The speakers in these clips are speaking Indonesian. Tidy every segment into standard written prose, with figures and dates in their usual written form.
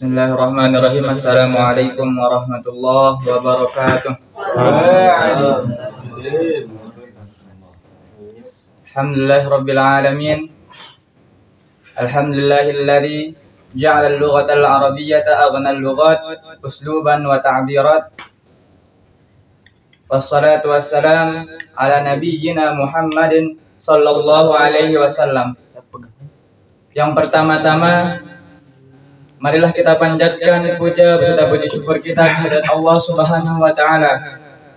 Bismillahirrahmanirrahim. Assalamualaikum warahmatullahi wabarakatuh. Alhamdulillahirabbil alamin. Alhamdulillahilladzi ja'ala al-lughata al-arabiyyata aghna al-lughat usluban wa ta'birat. Wassalatu wassalam ala nabiyyina Muhammadin sallallahu alaihi wasallam. Yang pertama-tama, marilah kita panjatkan puja beserta puji syukur kita kepada Allah Subhanahu wa taala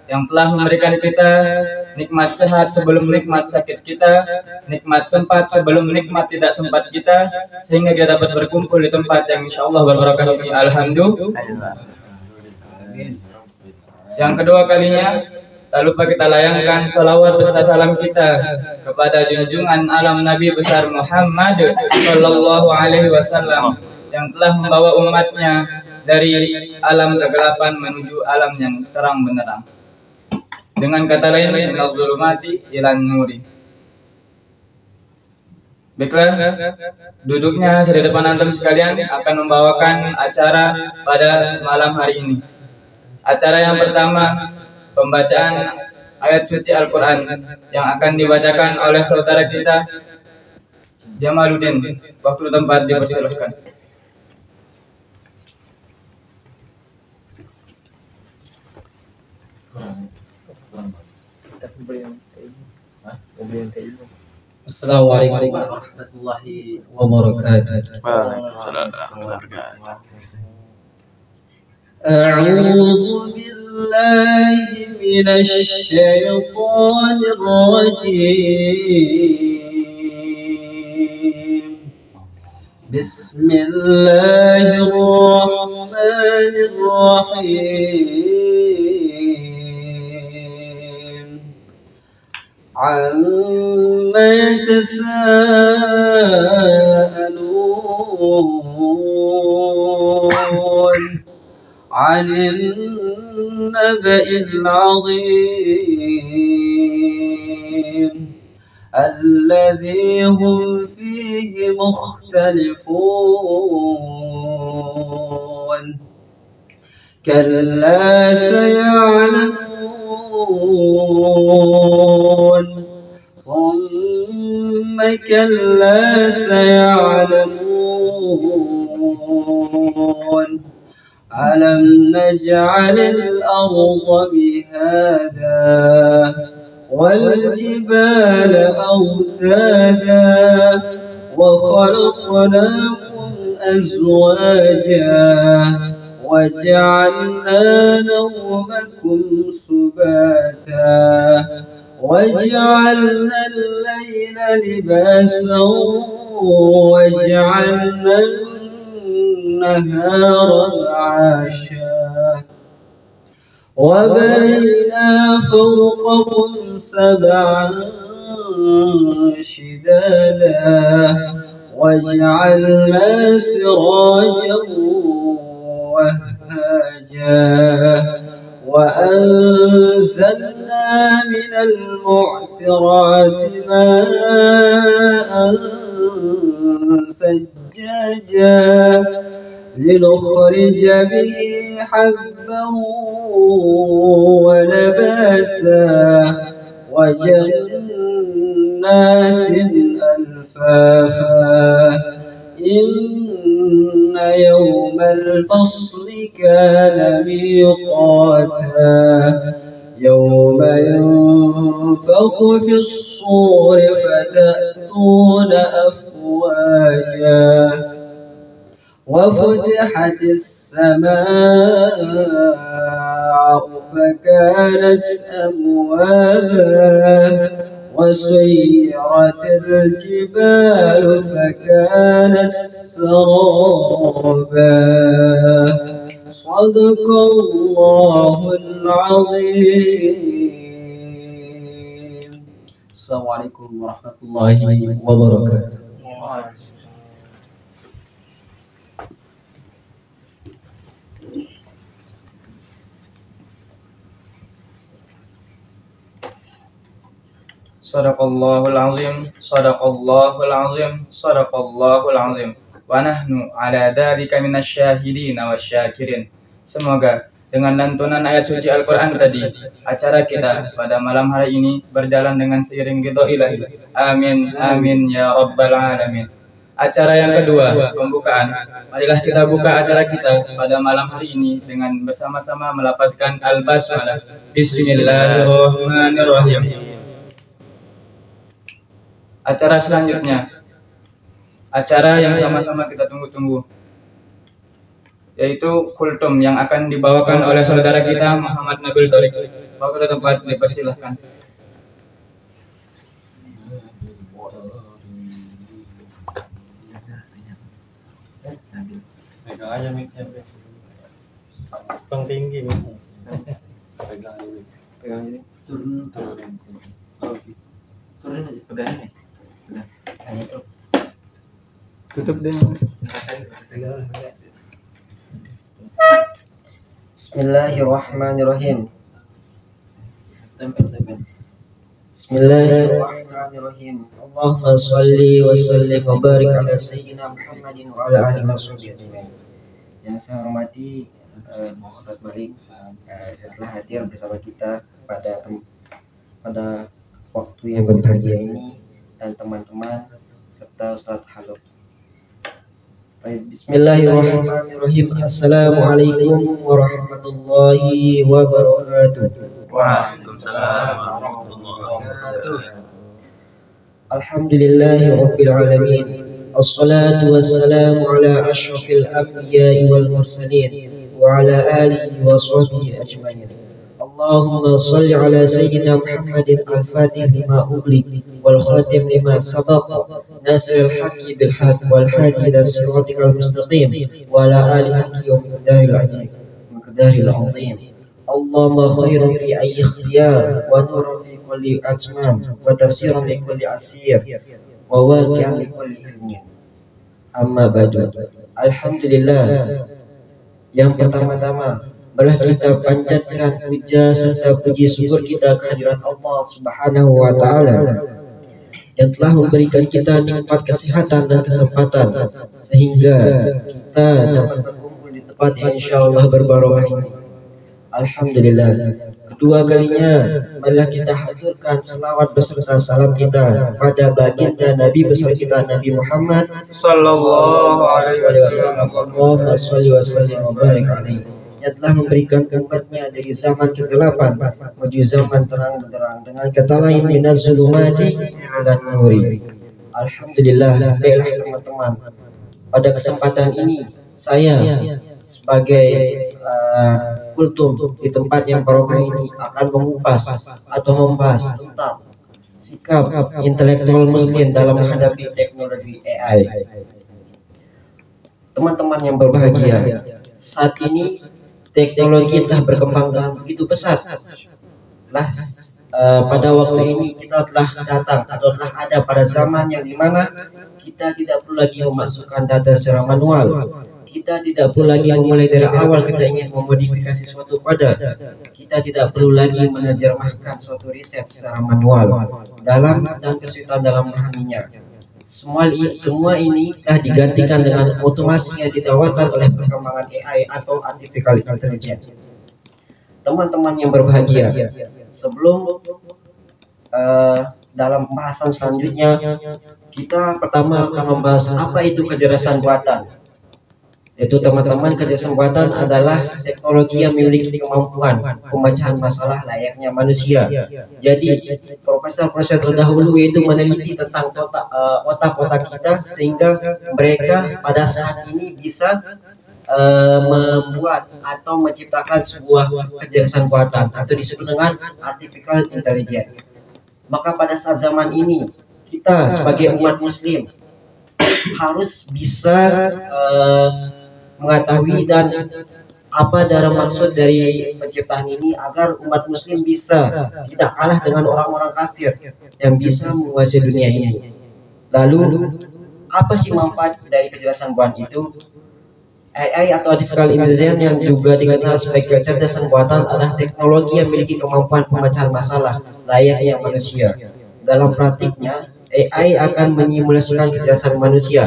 yang telah memberikan kita nikmat sehat sebelum nikmat sakit kita, nikmat sempat sebelum nikmat tidak sempat kita, sehingga kita dapat berkumpul di tempat yang insyaallah berbarakah ini. Alhamdulillah. Yang kedua kalinya, tak lupa kita layangkan salawat beserta salam kita kepada junjungan alam Nabi besar Muhammad sallallahu alaihi wasallam yang telah membawa umatnya dari alam kegelapan menuju alam yang terang benderang. Dengan kata lain, minaz zulumati ilan nuri. Baiklah, duduknya di depan antum sekalian akan membawakan acara pada malam hari ini. Acara yang pertama, pembacaan ayat suci Al-Quran yang akan dibacakan oleh saudara kita Jamaluddin. Waktu tempat dipersilakan. Assalamualaikum warahmatullahi wabarakatuh. Waalaikumsalam warahmatullahi wabarakatuh. A'udzu billahi minasy syaithanir rajim. Bismillahirrahmanirrahim. Amma yatasaalun 'anil naba'il 'azim alladzi hum fihi mukhtalifun. Kalla saya'lamun thumma kalla saya'lamun. Alam naj'alil arda mihada wal jibala awtada wa khalaqnakum azwaja wa ja'alna nawmakum subata wa ja'alna al-layla libasan wa ja'alna النهار معاشا وبنينا فوقكم سبعا شدادا وجعلنا سراجا وهاجا وأنزلنا من المعصرات ماء ثجاجا لنخرج به حبا ونباتا وجنات ألفافا إن يوم الفصل كان ميقاتا يوم ينفخ في الصور فتأتون أفواجا وفتحت السماء فكانت أبوابا وسيرت الجبال فكانت سرابا. صدق الله العظيم. Assalamualaikum warahmatullahi wabarakatuh. Sadaqallahul azim, sadaqallahul azim, sadaqallahul azim. wa nahnu ala dzalika minasyahidin wasyakirin. Semoga dengan lantunan ayat suci Al-Quran tadi, acara kita pada malam hari ini berjalan dengan seiring ridho ilahi. Amin, amin ya rabbal alamin. Acara yang kedua, pembukaan. Marilah kita buka acara kita pada malam hari ini dengan bersama-sama melafazkan al-basmalah. Bismillahirrahmanirrahim. Acara selanjutnya, acara yang sama-sama kita tunggu-tunggu, yaitu kultum yang akan dibawakan oleh saudara kita Muhammad Nabil Thorik. Bapak ke tempat, dipersilahkan. Pegang aja mic-nya. Bang tinggi nih. Pegang aja mic. Pegang aja. Turun. Turunin aja, pegangin ya. Pegang. Hanya tuh. Tutup deh. Pegang. Bismillahirrahmanirrahim. Tempel. Bismillahirrahmanirrahim. Allahumma shalli wa sallim wa barik ala sayyidina Muhammadin wa ala alihi wasallam. Yang saya hormati Ustaz Malik telah hadir bersama kita pada waktu yang berbahagia ini, dan teman-teman serta Ustaz Haluk. Bismillahirrahmanirrahim. Assalamualaikum warahmatullahi wabarakatuh. Waalaikumsalam warahmatullahi wabarakatuh. Alhamdulillahi rabbil alamin. Assalatu wassalamu ala asyrafil anbiya'i wal mursalin wa ala alihi wa sahbihi ajmain. Allahumma salli ala sayyidina Muhammadin al-fatih lima ughliq wal khatim lima sabaq nasiril haqqi bil haqq wal hadi ila siratikal mustaqim wa ala alihi haqqi wa miqdaril azim. Allahumma khairun fi ayyi ikhtiyar wa nurun fi kulli atmam wa tasirun li kulli asir wa waqi'an li kulli ilmin. Amma ba'du. Alhamdulillah, yang pertama-tama marilah kita panjatkan puja serta puji syukur kita kehadirat Allah Subhanahu wa taala yang telah memberikan kita nikmat kesehatan dan kesempatan sehingga kita dapat berkumpul di tempat yang insyaallah berbarokah ini. Alhamdulillah. Kedua kalinya marilah kita haturkan selawat beserta salam kita kepada baginda Nabi besar kita Nabi Muhammad Sallallahu alaihi wasallam. Allahumma shalli wa sallim wa barik alaihi, yang telah memberikan umatnya dari zaman kegelapan menuju zaman terang benderang dengan kata lain minaz zulumati ilan nuri. Alhamdulillah. Baiklah teman-teman, pada kesempatan ini saya sebagai kultum di tempat yang barokah ini akan mengupas atau membahas tentang sikap intelektual muslim dalam menghadapi teknologi AI. Teman-teman yang berbahagia, saat ini teknologi telah berkembang dengan begitu pesat. Pada waktu ini kita telah datang atau telah ada pada zaman yang dimana kita tidak perlu lagi memasukkan data secara manual. Kita tidak perlu lagi memulai dari awal kita ingin memodifikasi suatu kode. Kita tidak perlu lagi menerjemahkan suatu riset secara manual dan kesulitan dalam memahaminya. Semua ini telah digantikan dengan otomasi yang ditawarkan oleh perkembangan AI atau artificial intelligence. Teman-teman yang berbahagia, sebelum dalam pembahasan selanjutnya, kita pertama akan membahas apa itu kecerdasan buatan. Yaitu teman-teman, kecerdasan buatan adalah teknologi yang memiliki kemampuan pemecahan masalah layaknya manusia. Jadi profesor-profesor terdahulu itu meneliti tentang otak-otak kita sehingga mereka pada saat ini bisa membuat atau menciptakan sebuah kecerdasan buatan atau disebut dengan artificial intelligence. Maka pada saat zaman ini kita sebagai umat muslim harus bisa mengetahui dan apa dalam maksud dari penciptaan ini agar umat muslim bisa tidak kalah dengan orang-orang kafir yang bisa menguasai dunia ini. Lalu apa sih manfaat dari kecerdasan buatan itu? AI atau artificial intelligence yang juga dikenal sebagai kecerdasan buatan adalah teknologi yang memiliki kemampuan pemecahan masalah layaknya manusia. Dalam praktiknya, AI akan menyimulasikan kecerdasan manusia.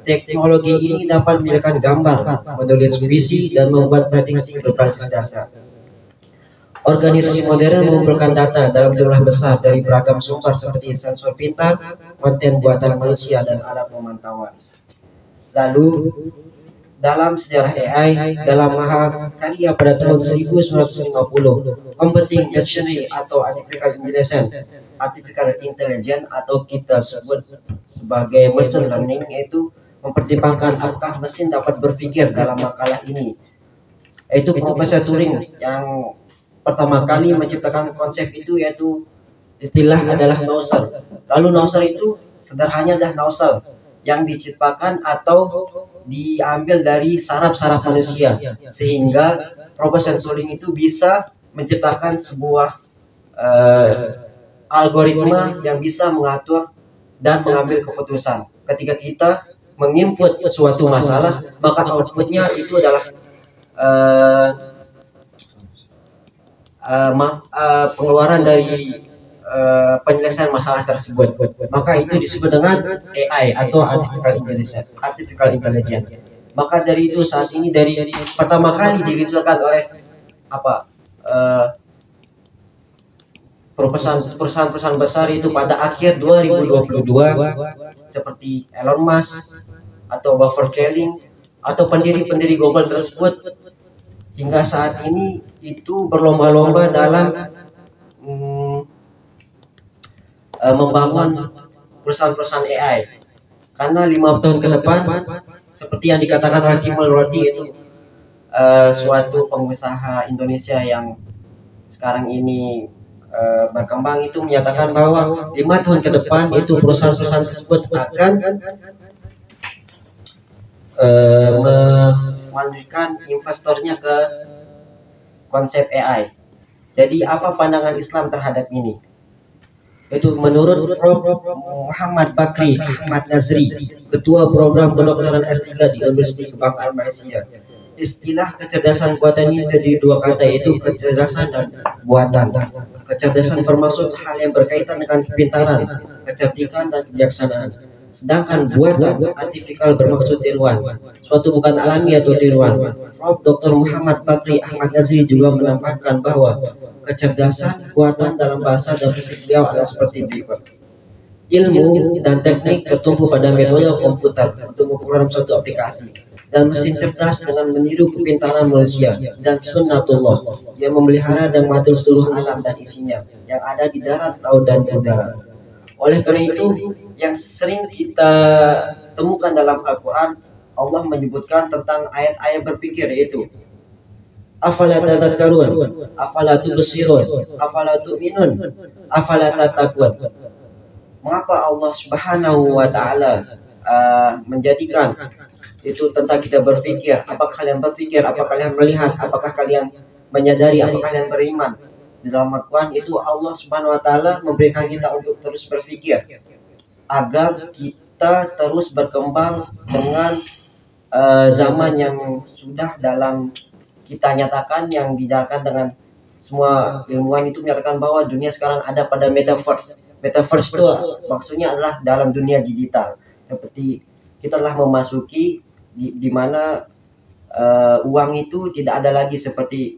teknologi ini dapat menyediakan gambar, menulis puisi, dan membuat prediksi berbasis dasar. Organisasi modern mengumpulkan data dalam jumlah besar dari beragam sumber seperti sensor pintar, konten buatan manusia, dan alat pemantauan. Lalu, dalam sejarah AI, dalam mahakarya pada tahun 1950, Computing Dictionary atau Artificial Intelligence atau kita sebut sebagai Machine Learning, yaitu mempertimbangkan apakah mesin dapat berpikir dalam makalah ini. Yaitu Profesor Turing yang pertama kali menciptakan konsep itu, yaitu istilah adalah nozzle. Lalu nozzle itu sederhananya adalah nozzle yang diciptakan atau diambil dari saraf-saraf manusia, sehingga Profesor Turing itu bisa menciptakan sebuah algoritma yang bisa mengatur dan mengambil keputusan. Ketika kita menginput suatu masalah, maka outputnya itu adalah pengeluaran dari penyelesaian masalah tersebut. Maka itu disebut dengan AI atau Artificial Intelligence. Maka dari itu saat ini dari pertama kali diluncurkan oleh perusahaan-perusahaan besar itu pada akhir 2022 seperti Elon Musk atau Buffer Kelling atau pendiri-pendiri Google tersebut hingga saat ini itu berlomba-lomba dalam membangun perusahaan-perusahaan AI, karena 5 tahun ke depan seperti yang dikatakan oleh Timur Rodi itu suatu pengusaha Indonesia yang sekarang ini berkembang itu menyatakan bahwa 5 tahun ke depan itu perusahaan-perusahaan tersebut akan melanjutkan investornya ke konsep AI. Jadi apa pandangan Islam terhadap ini? Itu menurut Prof. Muhammad Bakri Ahmad Nazri, Ketua Program Kedokteran S3 di Universiti Kebanggaan Malaysia. Istilah kecerdasan buatan ini terdiri 2 kata, yaitu kecerdasan dan buatan. Kecerdasan bermaksud hal yang berkaitan dengan kepintaran, kecerdikan, dan kebijaksanaan. Sedangkan buatan artifikal bermaksud tiruan, suatu bukan alami atau tiruan. Prof. Dr. Muhammad Bakri Ahmad Nazri juga menambahkan bahwa kecerdasan buatan dalam bahasa dan prinsip beliau adalah seperti berikut. Ilmu dan teknik tertumpu pada metode komputer untuk memprogram suatu aplikasi, dan mesin cerdas dengan meniru kepintaran manusia, dan sunnatullah yang memelihara dan mengatur seluruh alam dan isinya yang ada di darat, laut, dan udara. Oleh karena itu, yang sering kita temukan dalam Al-Quran, Allah menyebutkan tentang ayat-ayat berpikir, yaitu afala tadhakkarun, afala tubsirun, afala tu'minun, afala tattaqun. Mengapa Allah Subhanahu wa taala menjadikan itu tentang kita berpikir? Apakah kalian berpikir? Apakah kalian melihat? Apakah kalian menyadari? Apakah kalian beriman? Di dalam Al-Quran itu Allah Subhanahu wa taala memberikan kita untuk terus berpikir agar kita terus berkembang dengan zaman yang sudah dalam kita nyatakan, yang dijalankan dengan semua ilmuwan itu menyatakan bahwa dunia sekarang ada pada metaverse. Metaverse itu maksudnya adalah dalam dunia digital. Seperti kita telah memasuki di mana uang itu tidak ada lagi seperti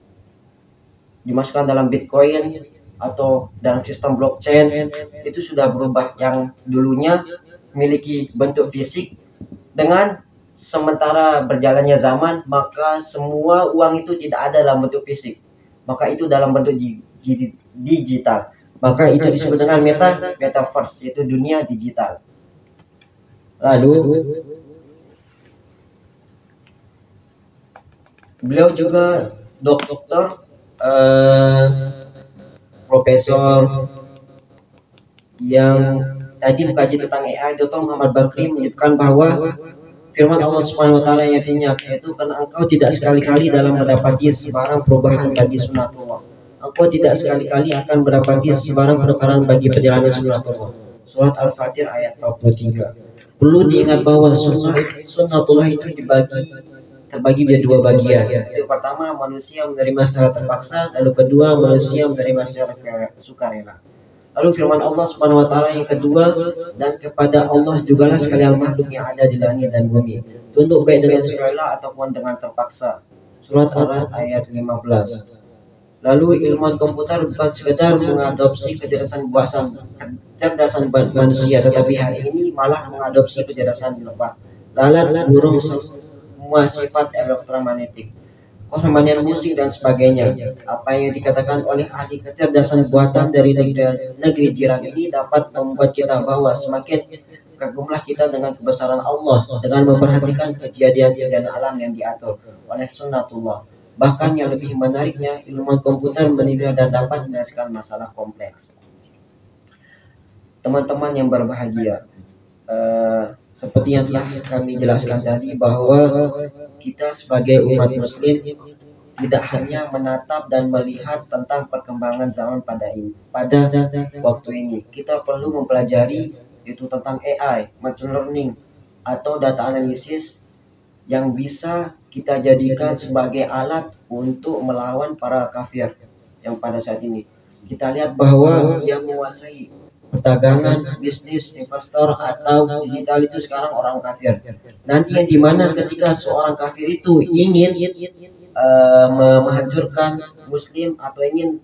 dimasukkan dalam Bitcoin atau dalam sistem blockchain. Itu sudah berubah, yang dulunya memiliki bentuk fisik. Dengan sementara berjalannya zaman, maka semua uang itu tidak ada dalam bentuk fisik, maka itu dalam bentuk digital. Maka itu disebut dengan metaverse, yaitu dunia digital. Lalu beliau juga dokter, profesor yang tadi mengkaji tentang AI, Dr. Muhammad Bakri menyebutkan bahwa firman Allah Subhanahu wa taala yang artinya, yaitu karena engkau tidak sekali-kali dalam mendapati sebarang perubahan bagi sunatullah. Engkau tidak sekali-kali akan mendapati sebarang penukaran bagi perjalanan sunatullah. Surat Al-Fatir ayat 43. Perlu diingat bahwa sunatullah itu terbagi menjadi 2 bagian. Itu pertama, manusia menerima secara terpaksa, lalu kedua, manusia menerima secara sukarela. Lalu firman Allah Subhanahu wa taala yang kedua, dan kepada Allah jugalah sekalian makhluk yang ada di langit dan bumi, tunduk baik dengan sukarela ataupun dengan terpaksa. Surat Ar-Ra'd ayat 15. Lalu ilmuwan komputer bukan sekedar mengadopsi kecerdasan manusia, tetapi hari ini malah mengadopsi kecerdasan lebah, lalat, burung, semua sifat elektromagnetik, kerohanian musik dan sebagainya. Apa yang dikatakan oleh ahli kecerdasan buatan dari negeri jiran ini dapat membuat kita bahwa semakin kagumlah kita dengan kebesaran Allah dengan memperhatikan kejadian-kejadian alam yang diatur oleh sunnatullah. Bahkan yang lebih menariknya, ilmuwan komputer menilai dan dapat menyelesaikan masalah kompleks. Teman-teman yang berbahagia, seperti yang telah kami jelaskan tadi, bahwa kita sebagai umat muslim tidak hanya menatap dan melihat tentang perkembangan zaman pada waktu ini. Kita perlu mempelajari itu tentang AI, machine learning, atau data analisis yang bisa kita jadikan sebagai alat untuk melawan para kafir yang pada saat ini. Kita lihat bahwa yang menguasai perdagangan, bisnis, investor atau digital itu sekarang orang kafir. Nanti yang dimana ketika seorang kafir itu ingin menghancurkan muslim atau ingin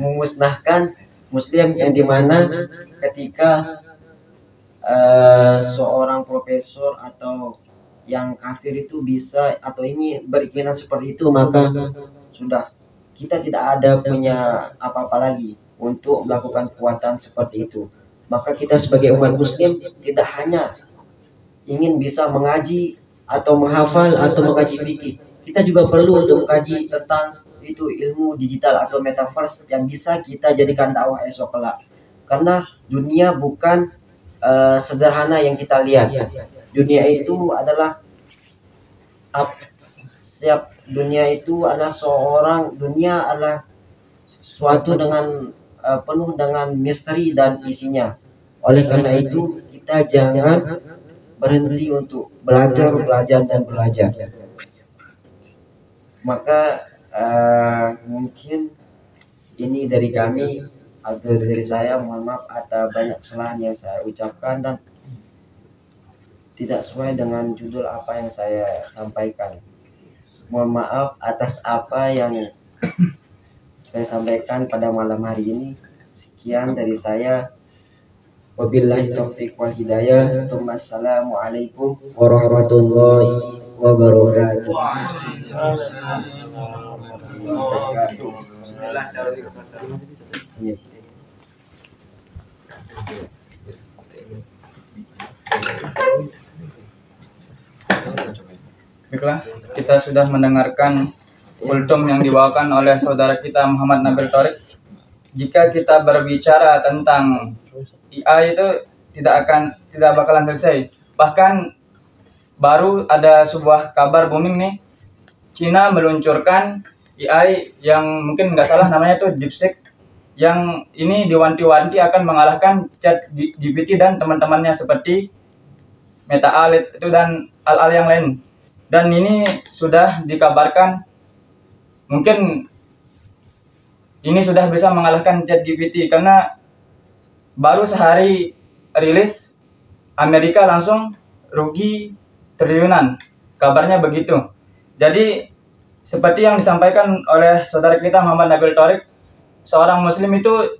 memusnahkan muslim, yang dimana ketika seorang profesor atau yang kafir itu bisa atau ini berkeinginan seperti itu, maka sudah kita tidak ada punya apa-apa lagi untuk melakukan kekuatan seperti itu. Maka kita sebagai umat muslim tidak hanya ingin bisa mengaji atau menghafal atau mengkaji fikih, kita juga perlu untuk mengkaji tentang itu ilmu digital atau metaverse yang bisa kita jadikan dakwah esok kelak. Karena dunia bukan sederhana yang kita lihat. Dunia itu adalah dunia adalah suatu dengan penuh dengan misteri dan isinya. Oleh karena itu kita jangan berhenti untuk belajar. Maka mungkin ini dari kami atau dari saya. Mohon maaf atas banyak kesalahan yang saya ucapkan dan tidak sesuai dengan judul apa yang saya sampaikan. Mohon maaf atas apa yang saya sampaikan pada malam hari ini. Sekian dari saya. Wabillahi taufiq wal hidayah. Wassalamualaikum warahmatullahi wabarakatuh. Baiklah, kita sudah mendengarkan kultum yang dibawakan oleh saudara kita Muhammad Nabil Thorik. Jika kita berbicara tentang AI itu tidak bakalan selesai. Bahkan baru ada sebuah kabar booming nih, Cina meluncurkan AI yang mungkin nggak salah namanya itu DeepSeek, yang ini diwanti-wanti akan mengalahkan ChatGPT dan teman-temannya seperti Meta-AI itu dan al yang lain. Dan ini sudah dikabarkan mungkin ini sudah bisa mengalahkan ChatGPT, karena baru sehari rilis Amerika langsung rugi triliunan, kabarnya begitu. Jadi seperti yang disampaikan oleh saudara kita Muhammad Nabil Thorik, seorang muslim itu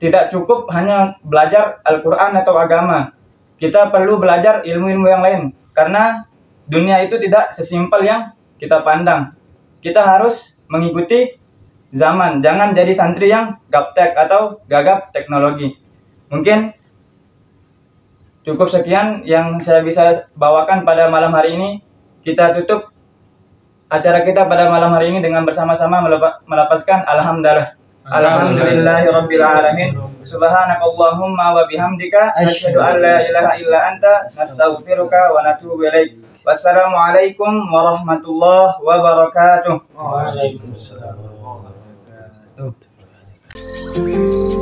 tidak cukup hanya belajar Al-Quran atau agama. Kita perlu belajar ilmu-ilmu yang lain, karena dunia itu tidak sesimpel yang kita pandang. Kita harus mengikuti zaman, jangan jadi santri yang gaptek atau gagap teknologi. Mungkin cukup sekian yang saya bisa bawakan pada malam hari ini. Kita tutup acara kita pada malam hari ini dengan bersama-sama melapaskan alhamdulillah. Alhamdulillahirabbil alamin. Subhanakallahumma wa bihamdika asyhadu an la ilaha illa anta nastaghfiruka wa natubu ilaik. Wassalamualaikum warahmatullahi wabarakatuh. Waalaikumsalam warahmatullahi wabarakatuh.